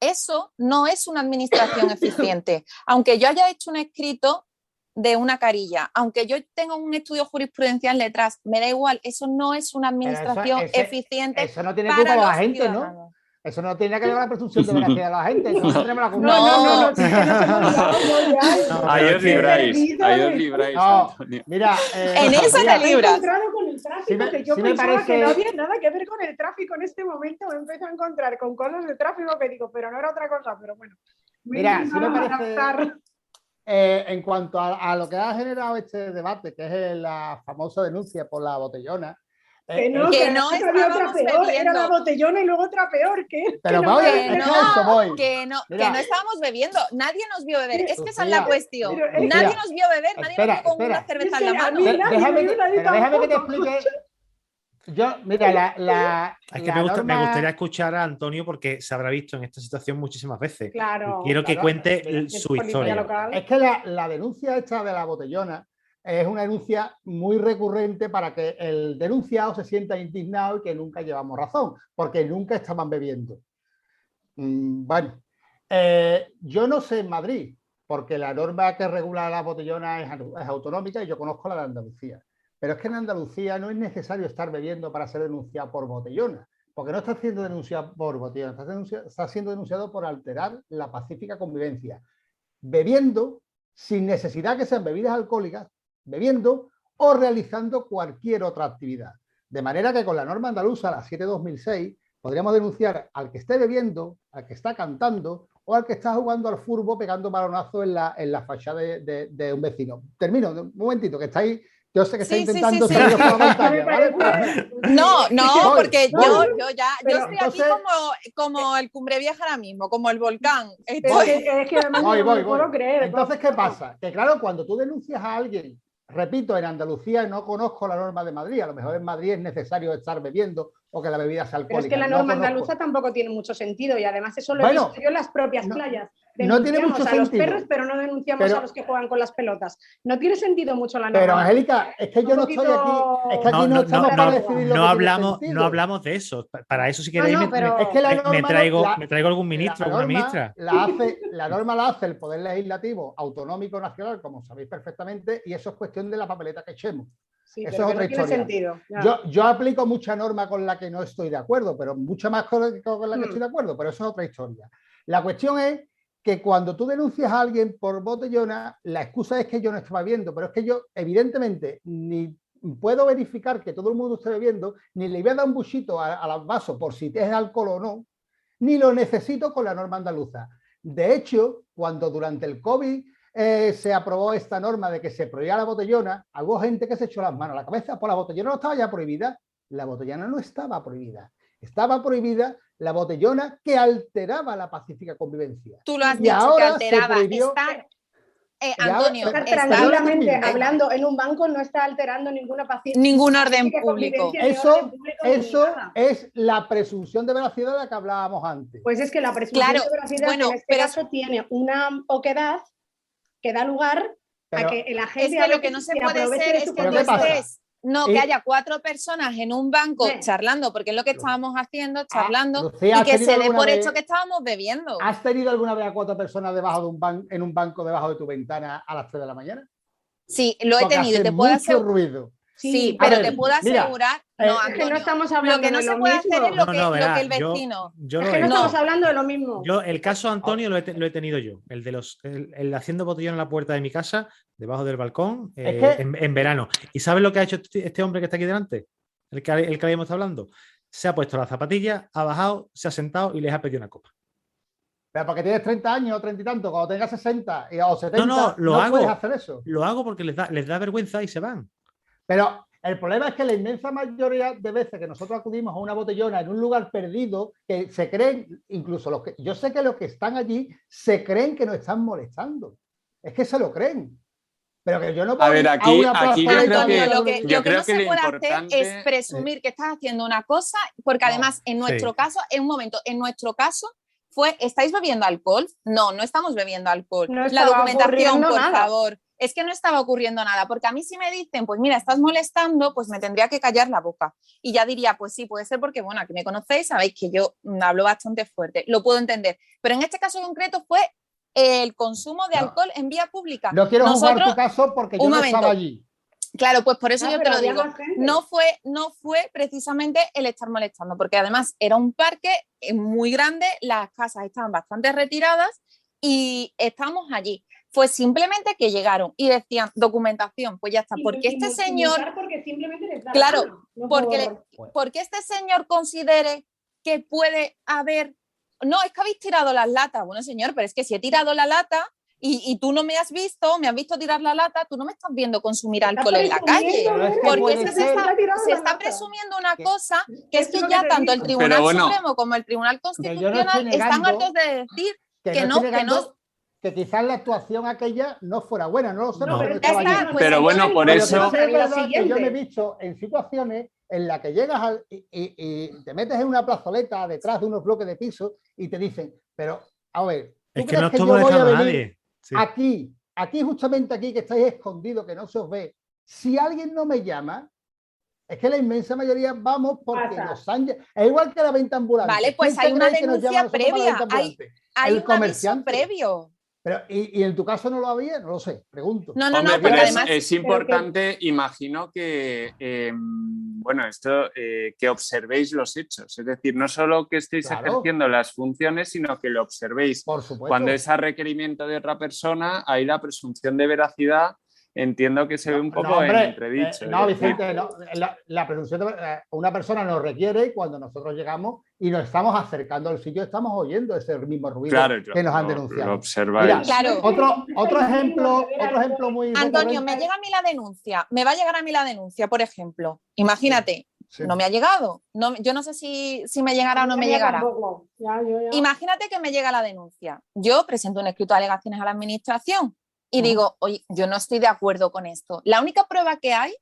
Eso no es una administración eficiente. Aunque yo haya hecho un escrito de una carilla, aunque yo tenga un estudio jurisprudencial detrás, me da igual, eso no es una administración eficiente. Eso no tiene culpa la gente, ¿no? Eso no tiene que ver con la presunción de veracidad de la gente. Entonces tenemos la culpa. Ahí os libráis, Antonio. Mira, en esa te libras. Con el tráfico, que yo pensaba que no había nada que ver con el tráfico en este momento, me empiezo a encontrar con cosas de tráfico que digo, pero no era otra cosa, pero bueno. Mira, sí me parece, en cuanto a lo que ha generado este debate, que es la famosa denuncia por la botellona, que no había otra peor, era la botellona y luego otra peor, pero que no estábamos bebiendo, nadie nos vio beber, es que esa es la cuestión, nadie nos vio beber, nadie nos vio con una cerveza en la mano. Déjame que te explique. Yo, mira, es que me gustaría escuchar a Antonio porque se habrá visto en esta situación muchísimas veces. Claro. Quiero que cuente su historia. Es que la denuncia esta de la botellona es una denuncia muy recurrente para que el denunciado se sienta indignado y que nunca llevamos razón, porque nunca estaban bebiendo. Bueno, yo no sé en Madrid, porque la norma que regula la botellona es autonómica y yo conozco la de Andalucía. Pero es que en Andalucía no es necesario estar bebiendo para ser denunciado por botellona, porque no está siendo denunciado por botellona, está siendo denunciado por alterar la pacífica convivencia, bebiendo sin necesidad que sean bebidas alcohólicas, bebiendo o realizando cualquier otra actividad. De manera que con la norma andaluza, la 7/2006, podríamos denunciar al que esté bebiendo, al que está cantando o al que está jugando al fútbol pegando balonazos en la fachada de un vecino. Termino, un momentito, que estáis... Yo sé que está intentando salir por la pantalla, ¿vale? No, porque yo estoy aquí como el Cumbre Vieja ahora mismo, como el volcán. Es que además no me puedo creer. Entonces, ¿qué pasa? Que claro, cuando tú denuncias a alguien, repito, en Andalucía no conozco la norma de Madrid, a lo mejor en Madrid es necesario estar bebiendo o que la bebida sea alcohólica. Pero es que la norma andaluza tampoco tiene mucho sentido y además eso lo he visto yo en las propias playas. No tiene mucho a sentido. Los perros, pero no denunciamos a los que juegan con las pelotas. No tiene sentido mucho la norma. Pero Angélica, es que yo no estoy aquí. Es que aquí no estamos para decidir lo que no hablamos de eso. Para eso, si queréis, es que la norma me traigo algún ministro, alguna ministra. La norma la hace el Poder Legislativo Autonómico Nacional, como sabéis perfectamente, y eso es cuestión de la papeleta que echemos. Sí, eso es otra historia. Sentido. Yo aplico mucha norma con la que no estoy de acuerdo, pero mucha más con la que estoy de acuerdo, pero eso es otra historia. La cuestión es que cuando tú denuncias a alguien por botellona, la excusa es que yo no estaba bebiendo, pero es que yo evidentemente ni puedo verificar que todo el mundo esté bebiendo, ni le voy a dar un buchito al vaso por si es alcohol o no, ni lo necesito con la norma andaluza. De hecho, cuando durante el COVID se aprobó esta norma de que se prohibía la botellona, hubo gente que se echó las manos a la cabeza, pues la botellona no estaba ya prohibida, la botellona no estaba prohibida. Estaba prohibida la botellona que alteraba la pacífica convivencia. Tú lo has dicho, que alteraba. Antonio, tranquilamente hablando en un banco no está alterando ningún orden público. Eso es la presunción de veracidad de la que hablábamos antes. Pues es que la presunción de veracidad en este caso tiene una oquedad que da lugar a que el agente... Es que lo que no se puede ser es que tú estés... que haya 4 personas en un banco charlando, porque es lo que estábamos haciendo, charlando, Lucía, y que se dé por hecho que estábamos bebiendo. ¿Has tenido alguna vez a 4 personas en un banco debajo de tu ventana a las 3 de la mañana? Sí, lo he tenido. Te puedo hacer ruido. Sí, pero te puedo asegurar... es que no estamos hablando lo que no se puede hacer es lo que el vecino. Es que no estamos hablando de lo mismo. El caso Antonio lo he tenido yo. El de el haciendo botellón en la puerta de mi casa, debajo del balcón, en verano. ¿Y sabes lo que ha hecho este hombre que está aquí delante? El que habíamos estado hablando. Se ha puesto la zapatilla, ha bajado, se ha sentado y les ha pedido una copa. Pero porque tienes 30 años o 30 y tanto, cuando tengas 60 o 70, no puedes hacer eso. Lo hago porque les da vergüenza y se van. Pero El problema es que la inmensa mayoría de veces que nosotros acudimos a una botellona en un lugar perdido, que se creen, incluso los que, yo sé que los que están allí se creen que nos están molestando. Es que se lo creen. Pero que yo no voy a ver, aquí, una aquí yo Antonio, creo lo que que no se lo puede hacer importante es presumir que estás haciendo una cosa, porque además en nuestro caso, en nuestro caso fue, ¿estáis bebiendo alcohol? No, no estamos bebiendo alcohol. No La documentación, por nada. favor. Es que no estaba ocurriendo nada, porque a mí si me dicen, pues mira, estás molestando, pues me tendría que callar la boca. Y ya diría, pues sí, puede ser porque, bueno, aquí me conocéis, sabéis que yo hablo bastante fuerte, lo puedo entender. Pero en este caso concreto fue el consumo de alcohol en vía pública. No quiero juzgar tu caso porque yo no estaba allí. Claro, pues por eso yo te lo había digo. más gente. No fue precisamente el estar molestando, porque además era un parque muy grande, las casas estaban bastante retiradas y estábamos allí. Fue simplemente que llegaron y decían documentación, pues ya está. Porque este señor, porque simplemente les da claro, la gana, no porque este señor considere que puede haber, no, es que habéis tirado las latas. Bueno, señor, pero es que si he tirado la lata y tú no me has visto tirar la lata, tú no me estás viendo consumir alcohol en la calle. Porque es que se está presumiendo una cosa que es que ya tanto el Tribunal Supremo como el Tribunal Constitucional están hartos de decir que quizás la actuación aquella no fuera buena, no lo sé. Pero bueno, por eso... Es verdad que yo me he visto en situaciones en las que llegas y te metes en una plazoleta detrás de unos bloques de piso y te dicen, pero a ver, ¿tú es que crees no que yo estamos voy a dejando a venir nadie? Sí. Aquí, justamente aquí que estáis escondidos, que no se os ve, si alguien no me llama, es que la inmensa mayoría vamos porque nos han... Es igual que la venta ambulante. Vale, pues hay una denuncia previa, hay un aviso previo. Pero, ¿y en tu caso no lo había? No lo sé, pregunto. No, Hombre, porque además es importante, imagino que, bueno, esto, que observéis los hechos. Es decir, no solo que estéis ejerciendo las funciones, sino que lo observéis. Por supuesto. Cuando es a requerimiento de otra persona, ahí la presunción de veracidad entiendo que se ve un poco en entredicho. No, Vicente, no, la presunción de una persona nos requiere y cuando nosotros llegamos y nos estamos acercando al sitio, estamos oyendo ese mismo ruido que nos han denunciado. Lo observáis. Mira, otro ejemplo muy... Antonio, me llega a mí la denuncia, me va a llegar a mí la denuncia, por ejemplo. Imagínate, no me ha llegado. No, yo no sé si me llegará o no me llegará. Imagínate que me llega la denuncia. Yo presento un escrito de alegaciones a la administración y digo, oye, yo no estoy de acuerdo con esto. La única prueba que hay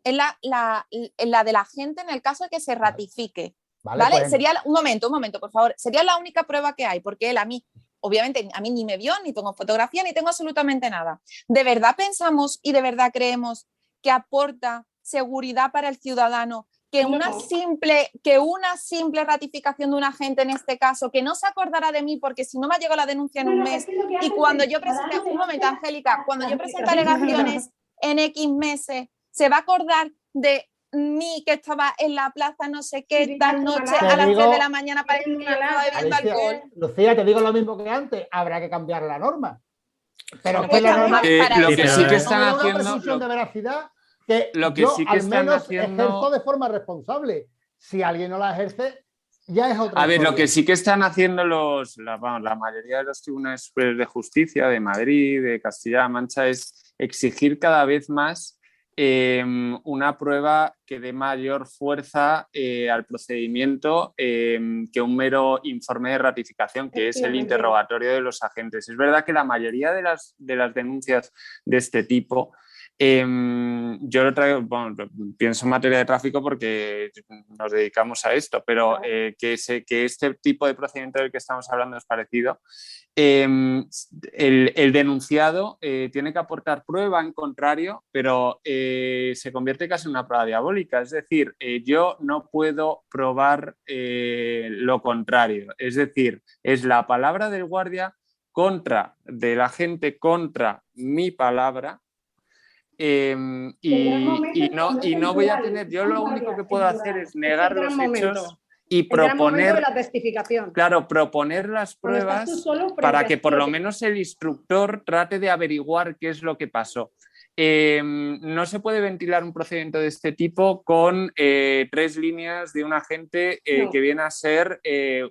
es la de la gente en el caso de que se ratifique. ¿Vale? Pues... Sería, un momento, por favor. Sería la única prueba que hay, porque él a mí, obviamente, a mí ni me vio, ni tengo fotografía, ni tengo absolutamente nada. ¿De verdad pensamos y de verdad creemos que aporta seguridad para el ciudadano que una simple ratificación de un agente en este caso, que no se acordará de mí porque si no me ha llegado la denuncia en un mes y cuando yo presente, un momento, Angélica, cuando yo presente alegaciones en X meses, se va a acordar de mí que estaba en la plaza no sé qué tal noche a las 3 de la mañana para decir que yo estaba bebiendo alcohol? Lucía, te digo lo mismo que antes, habrá que cambiar la norma. Pero pues la norma lo que sí que están haciendo... presunción de veracidad que lo que yo sí que al menos ejerzo de forma responsable. Si alguien no la ejerce, ya es otra A ver, historia. lo que sí que están haciendo la mayoría de los tribunales superiores de justicia de Madrid, de Castilla-La Mancha, es exigir cada vez más una prueba que dé mayor fuerza al procedimiento que un mero informe de ratificación, que es el interrogatorio de los agentes. Es verdad que la mayoría de las denuncias de este tipo, yo lo traigo, bueno, pienso en materia de tráfico porque nos dedicamos a esto, pero que este tipo de procedimiento del que estamos hablando es parecido. El denunciado tiene que aportar prueba en contrario, pero se convierte casi en una prueba diabólica. Es decir, yo no puedo probar lo contrario. Es decir, es la palabra del guardia de la gente contra mi palabra. Y no voy a tener, yo lo único que puedo hacer es negar los hechos y proponer la testificación. Claro, proponer las pruebas para que por lo menos el instructor trate de averiguar qué es lo que pasó. no se puede ventilar un procedimiento de este tipo con 3 líneas de un agente que viene a ser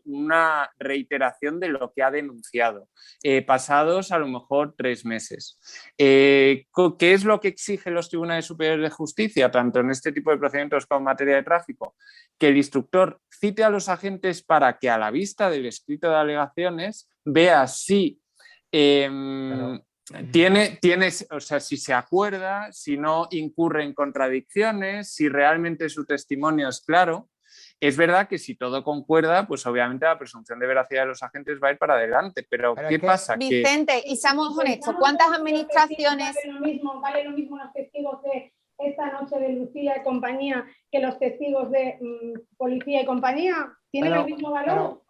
una reiteración de lo que ha denunciado, pasados a lo mejor 3 meses. ¿Qué es lo que exigen los tribunales superiores de justicia, tanto en este tipo de procedimientos como en materia de tráfico? Que el instructor cite a los agentes para que, a la vista del escrito de alegaciones, vea si o sea, si se acuerda, si no incurre en contradicciones, si realmente su testimonio es claro. Es verdad que si todo concuerda, pues obviamente la presunción de veracidad de los agentes va a ir para adelante, pero ¿qué pasa? Vicente, y seamos honestos, ¿cuántas administraciones... Vale lo mismo los testigos de esta noche de Lucía y compañía que los testigos de Policía y compañía? ¿Tienen el mismo valor?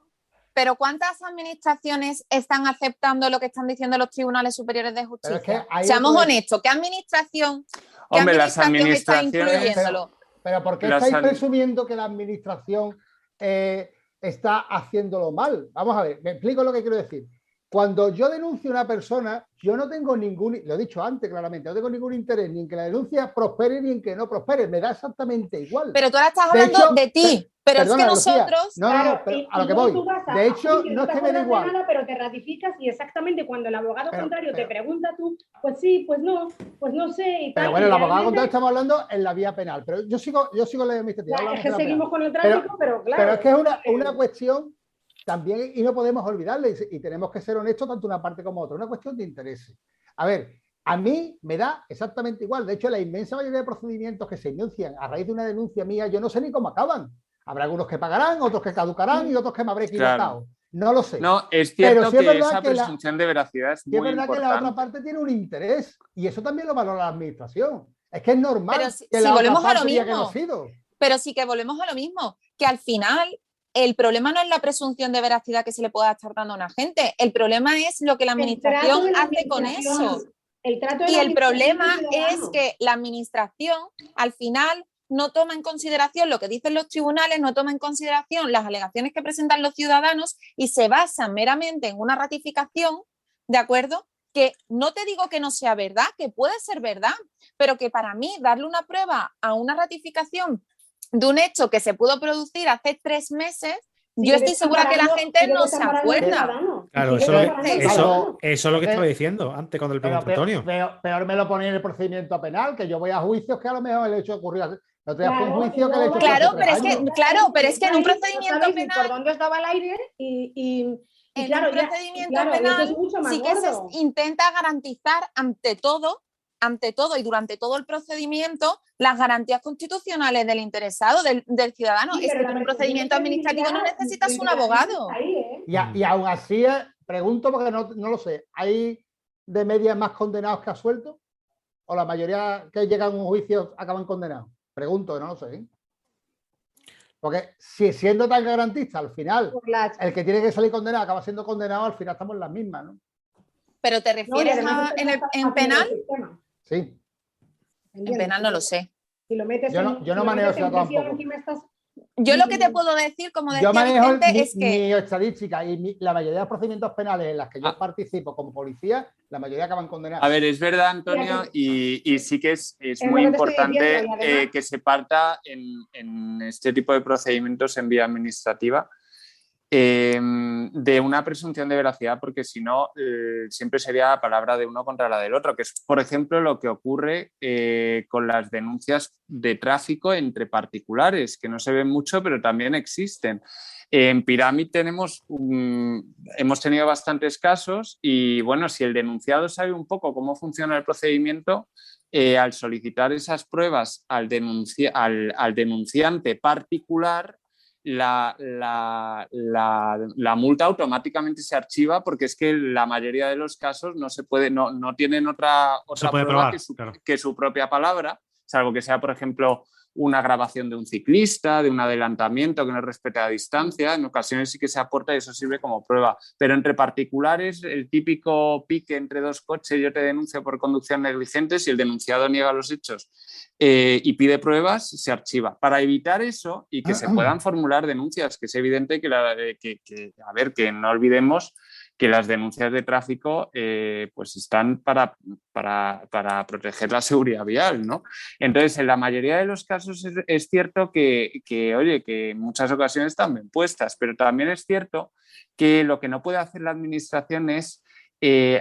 Pero ¿cuántas administraciones están aceptando lo que están diciendo los tribunales superiores de justicia? Seamos honestos, ¿qué administración, las administraciones está incluyéndolo? Pero ¿por qué estáis presumiendo que la administración está haciéndolo mal? Vamos a ver, me explico lo que quiero decir. Cuando yo denuncio a una persona, yo no tengo ningún, lo he dicho antes claramente, no tengo ningún interés ni en que la denuncia prospere ni en que no prospere, me da exactamente igual. Pero tú ahora estás hablando de ti. Pero perdona, es que nosotros... No, pero a lo que voy. De hecho, no es que me da igual. Nada, pero te ratificas y exactamente cuando el abogado contrario te pregunta tú, pues sí, pues no sé y tal. Pero bueno, el abogado contrario estamos hablando en la vía penal, pero yo sigo la administrativa. Es que seguimos con el tráfico, pero claro. Pero es que es una cuestión también, y no podemos olvidarle, y tenemos que ser honestos tanto una parte como otra, una cuestión de intereses. A ver, a mí me da exactamente igual. De hecho, la inmensa mayoría de procedimientos que se inician a raíz de una denuncia mía, yo no sé ni cómo acaban. Habrá algunos que pagarán, otros que caducarán y otros que me habré equivocado. Claro. No lo sé. No, es cierto que esa presunción de veracidad es muy importante. Es verdad que la otra parte tiene un interés y eso también lo valora la administración. Es que es normal que la otra parte diga que no ha sido. Pero sí que volvemos a lo mismo, que al final el problema no es la presunción de veracidad que se le pueda estar dando a una gente. El problema es lo que la administración hace con eso. Y el problema es que la administración al final no toma en consideración lo que dicen los tribunales, no toma en consideración las alegaciones que presentan los ciudadanos y se basa meramente en una ratificación, ¿de acuerdo? Que no te digo que no sea verdad, que puede ser verdad, pero que para mí darle una prueba a una ratificación de un hecho que se pudo producir hace 3 meses, yo estoy segura que la gente no se acuerda. Claro, eso es lo que estaba diciendo antes cuando el preguntó Antonio. Peor me lo ponía en el procedimiento penal, que yo voy a juicios que a lo mejor el hecho ocurrió. No te das un juicio que el hecho claro, pero es que en un procedimiento penal. ¿Por dónde estaba el aire? En claro, un procedimiento penal sí que se intenta garantizar ante todo y durante todo el procedimiento las garantías constitucionales del interesado, del ciudadano. Sí, es que en un procedimiento administrativo no necesitas un abogado. Y aún así, pregunto porque no lo sé, ¿hay de media más condenados que absueltos? ¿O la mayoría que llegan a un juicio acaban condenados? Pregunto, no lo sé. Porque si siendo tan garantista, al final, el que tiene que salir condenado acaba siendo condenado, al final estamos en las mismas, ¿no? ¿Pero te refieres en penal? Sí. En penal no lo sé. Si lo metes yo no manejo eso tampoco. Yo lo que te puedo decir, como decía Vicente, es que... Mi estadística y la mayoría de los procedimientos penales en las que yo participo como policía, la mayoría acaban condenados. A ver, es verdad, Antonio, y sí que es muy importante que se parta en este tipo de procedimientos en vía administrativa de una presunción de veracidad, porque si no, siempre sería la palabra de uno contra la del otro, que es, por ejemplo, lo que ocurre con las denuncias de tráfico entre particulares, que no se ven mucho, pero también existen. En Pirámide hemos tenido bastantes casos y, bueno, si el denunciado sabe un poco cómo funciona el procedimiento, al solicitar esas pruebas al denunciante particular, la multa automáticamente se archiva, porque es que la mayoría de los casos no tienen otra prueba que su propia palabra, salvo que sea, por ejemplo, una grabación de un ciclista, de un adelantamiento que no respete la distancia. En ocasiones sí que se aporta y eso sirve como prueba, pero entre particulares, el típico pique entre 2 coches, yo te denuncio por conducción negligente, si el denunciado niega los hechos y pide pruebas, se archiva. Para evitar eso y que se puedan formular denuncias, que es evidente que no olvidemos que las denuncias de tráfico pues están para proteger la seguridad vial, ¿no? Entonces, en la mayoría de los casos es cierto que en muchas ocasiones están bien puestas, pero también es cierto que lo que no puede hacer la administración es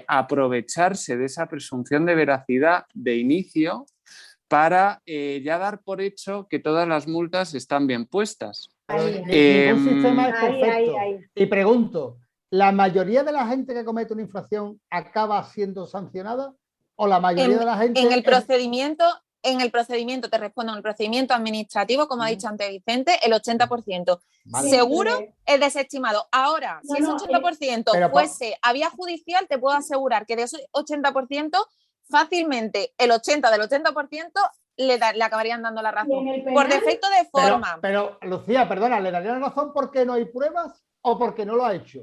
aprovecharse de esa presunción de veracidad de inicio para ya dar por hecho que todas las multas están bien puestas. Ningún sistema es perfecto. Ahí. Y pregunto, ¿la mayoría de la gente que comete una infracción acaba siendo sancionada? ¿O la mayoría de la gente...? En el procedimiento, te respondo, en el procedimiento administrativo, como ha dicho antes Vicente, el 80%. Vale. Seguro es desestimado. Ahora, si ese 80% fuese a vía judicial, te puedo asegurar que de ese 80%, fácilmente el 80% del 80% le acabarían dando la razón. Por defecto de forma. Pero, Lucía, perdona, ¿le darían la razón porque no hay pruebas o porque no lo ha hecho?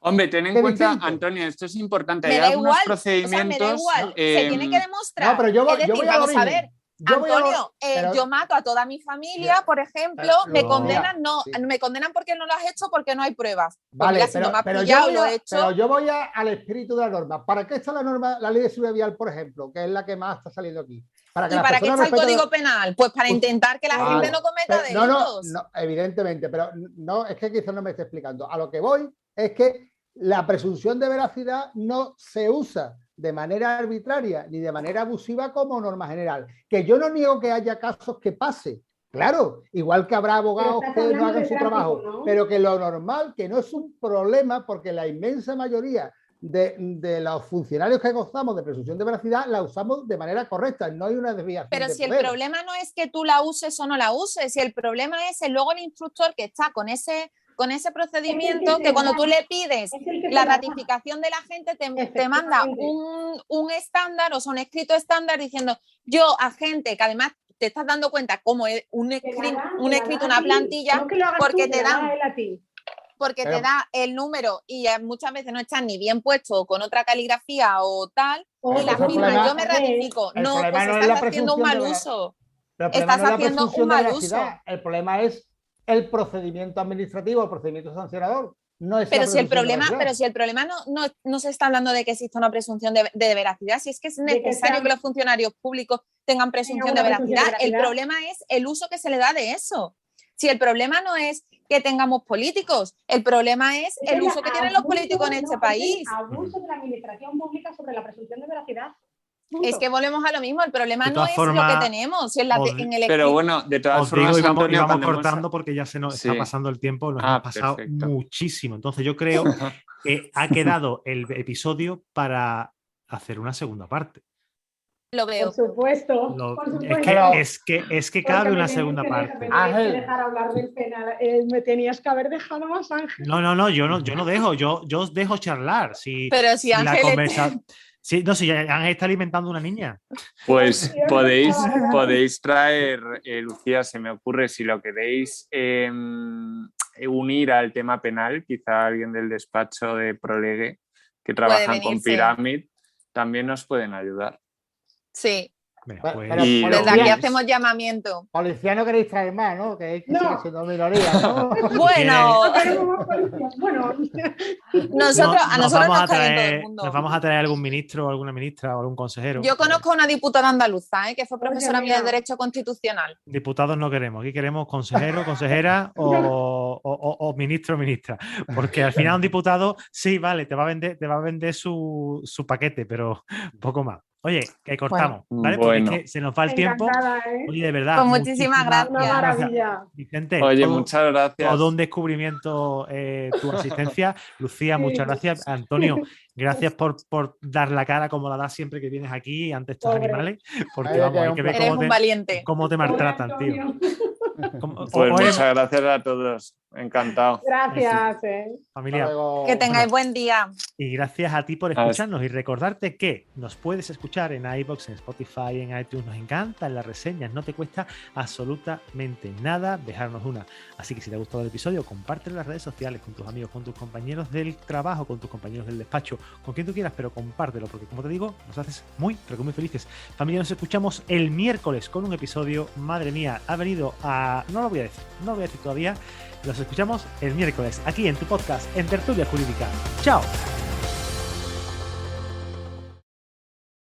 Hombre, ten en cuenta, Antonio, esto es importante. Hay algunos procedimientos. Me da igual. Se tiene que demostrar. No, pero yo voy vamos a ver. Antonio, yo mato a toda mi familia, por ejemplo, me condenan porque no lo has hecho, porque no hay pruebas. Vale, si no me has pillado, lo he hecho. Pero yo voy al espíritu de la norma. ¿Para qué está la norma, la ley de seguridad vial, por ejemplo, que es la que más está saliendo aquí? ¿Y para qué está el Código Penal? Pues para intentar que la gente no cometa delitos. No, evidentemente, pero no, es que quizás no me esté explicando. A lo que voy es que la presunción de veracidad no se usa de manera arbitraria ni de manera abusiva como norma general. Que yo no niego que haya casos que pase, claro, igual que habrá abogados que no hagan su trabajo, ¿no? Pero que lo normal, que no es un problema, porque la inmensa mayoría de los funcionarios que gozamos de presunción de veracidad la usamos de manera correcta, no hay una desviación. Pero si el problema no es que tú la uses o no la uses, si el problema es luego el instructor que está con ese procedimiento, que cuando tú le pides la ratificación de la gente te manda un estándar, o sea, un escrito estándar diciendo, yo, agente, que además te estás dando cuenta como es un escrito, una plantilla, porque te dan... Porque te da el número y muchas veces no están ni bien puesto con otra caligrafía o tal, y la firma, yo me ratifico. No, pues estás haciendo un mal uso. Estás haciendo un mal uso. El problema es el procedimiento administrativo, el procedimiento sancionador. Pero si el problema no se está hablando de que exista una presunción de veracidad, si es que es necesario que los funcionarios públicos tengan presunción de veracidad, el problema es el uso que se le da de eso. Si el problema no es que tengamos políticos, el problema es el uso que tienen los políticos en este país. Abuso de la administración pública sobre la presunción de veracidad. Es que volvemos a lo mismo, el problema no es lo que tenemos. Pero bueno, de todas formas, Antonio, vamos cortando porque ya se nos está pasando el tiempo, nos ha pasado muchísimo. Entonces yo creo que ha quedado el episodio para hacer una segunda parte. Lo veo. Por supuesto. Es que cabe una segunda parte. Me tenías que dejar hablar del penal. Me tenías que haber dejado más, Ángel. No, yo no dejo. Yo os dejo charlar. Pero si Ángel... Sí, Ángel está alimentando una niña. Pues podéis traer, Lucía, se me ocurre, si lo queréis unir al tema penal, quizá alguien del despacho de Prolegue que trabajan con Pyramid, también nos pueden ayudar. Sí. Venga, pues, desde aquí hacemos llamamiento. Policía no queréis traer más, ¿no? Que sigue siendo minoría, ¿no? Bueno, a nosotros nos cae todo el mundo. Nos vamos a traer algún ministro, alguna ministra o algún consejero. Yo conozco a una diputada andaluza, que fue profesora mía de Derecho Constitucional. Diputados no queremos, aquí queremos consejero, consejera o ministro o ministra. Porque al final un diputado, sí, vale, te va a vender su paquete, pero poco más. Oye, que cortamos, ¿vale? Porque es que se nos va el tiempo. Oye, de verdad. Pues muchísimas gracias. Una maravilla. Vicente, oye, muchas gracias. Todo un descubrimiento tu asistencia. Lucía, muchas gracias. Antonio, gracias por dar la cara como la das siempre que vienes aquí ante estos animales. Porque vamos, hay que ver cómo te maltratan, tío. Pues muchas gracias a todos. Encantado. Gracias. Familia. Que tengáis buen día. Y gracias a ti por escucharnos y recordarte que nos puedes escuchar en iVoox, en Spotify, en iTunes. Nos encantan las reseñas, no te cuesta absolutamente nada dejarnos una. Así que si te ha gustado el episodio, compártelo en las redes sociales con tus amigos, con tus compañeros del trabajo, con tus compañeros del despacho, con quien tú quieras, pero compártelo porque, como te digo, nos haces muy, pero que muy felices. Familia, nos escuchamos el miércoles con un episodio. Madre mía, ha venido a... No lo voy a decir todavía. Los escuchamos el miércoles aquí en tu podcast en Tertulia Jurídica. ¡Chao!